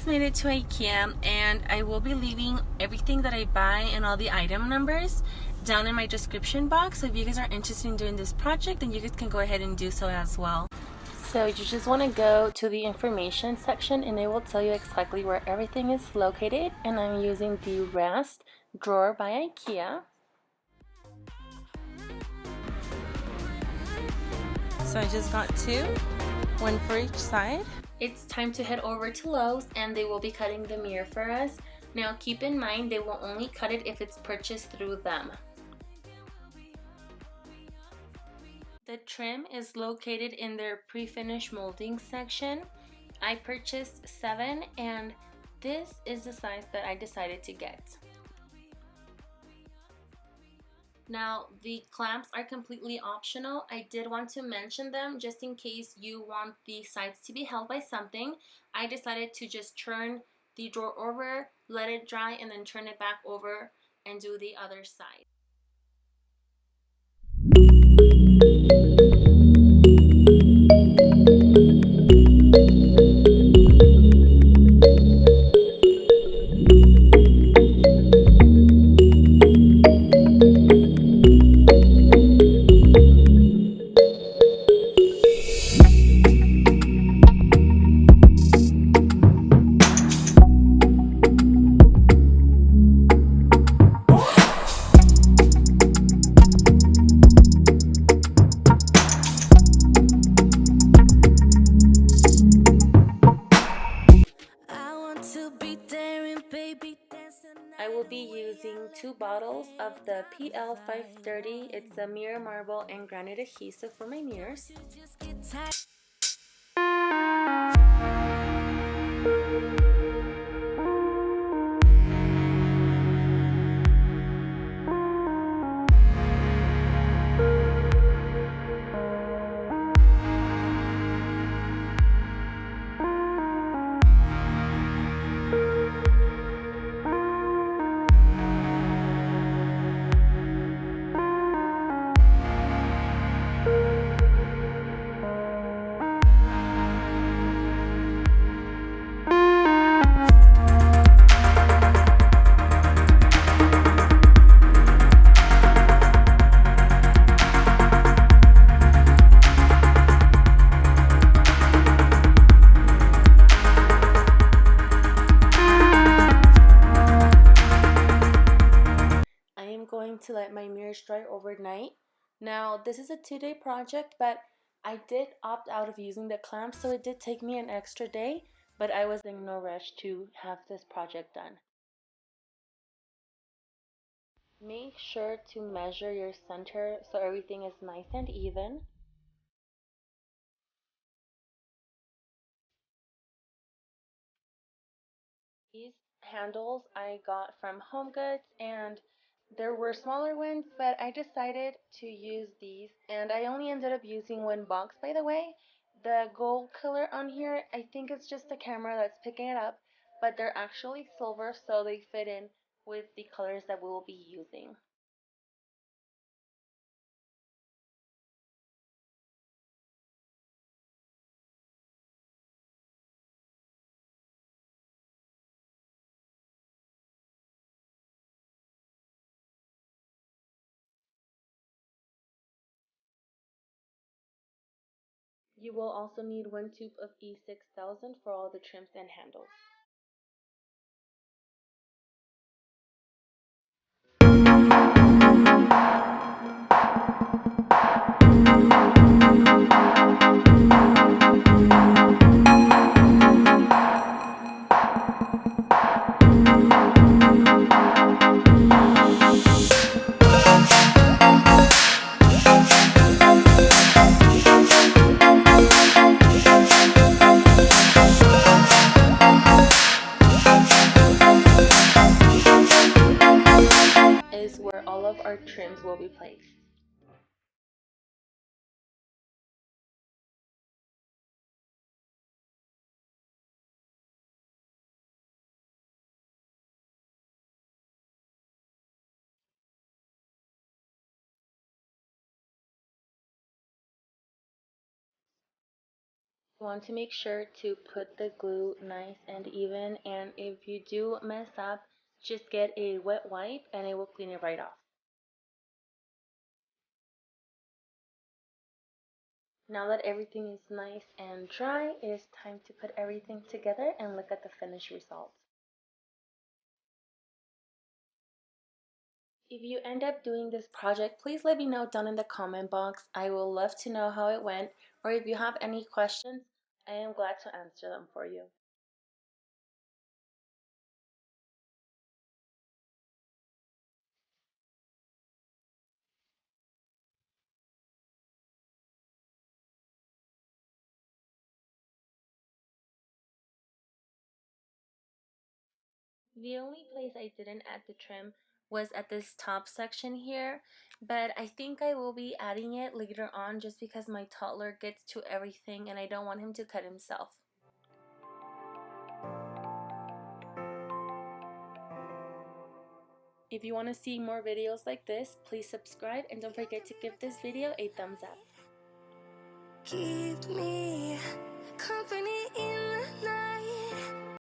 just made it to Ikea, and I will be leaving everything that I buy and all the item numbers down in my description box. So if you guys are interested in doing this project, then you guys can go ahead and do so as well. So you just want to go to the information section and it will tell you exactly where everything is located, and I'm using the Rast drawer by Ikea. So I just got two, one for each side. It's time to head over to Lowe's and they will be cutting the mirror for us. Now keep in mind they will only cut it if it's purchased through them. The trim is located in their pre-finished molding section. I purchased 7 and this is the size that I decided to get. Now the clamps are completely optional. I did want to mention them just in case you want the sides to be held by something. I decided to just turn the drawer over, let it dry, and then turn it back over and do the other side. I will be using 2 bottles of the PL530. It's a mirror marble and granite adhesive for my mirrors. To let my mirrors dry overnight. Now this is a 2-day project, but I did opt out of using the clamps, so it did take me an extra day, but I was in no rush to have this project done. Make sure to measure your center so everything is nice and even. These handles I got from HomeGoods, and there were smaller ones, but I decided to use these, and I only ended up using one box, by the way. The gold color on here, I think it's just the camera that's picking it up, but they're actually silver, so they fit in with the colors that we will be using. You will also need 1 tube of E6000 for all the trims and handles. Is where all of our trims will be placed. You want to make sure to put the glue nice and even, and if you do mess up, just get a wet wipe and it will clean it right off. Now that everything is nice and dry, it is time to put everything together and look at the finished results. If you end up doing this project, please let me know down in the comment box. I will love to know how it went, or if you have any questions, I am glad to answer them for you. The only place I didn't add the trim was at this top section here, but I think I will be adding it later on just because my toddler gets to everything and I don't want him to cut himself. If you want to see more videos like this, please subscribe and don't forget to give this video a thumbs up. Keep me company in the night.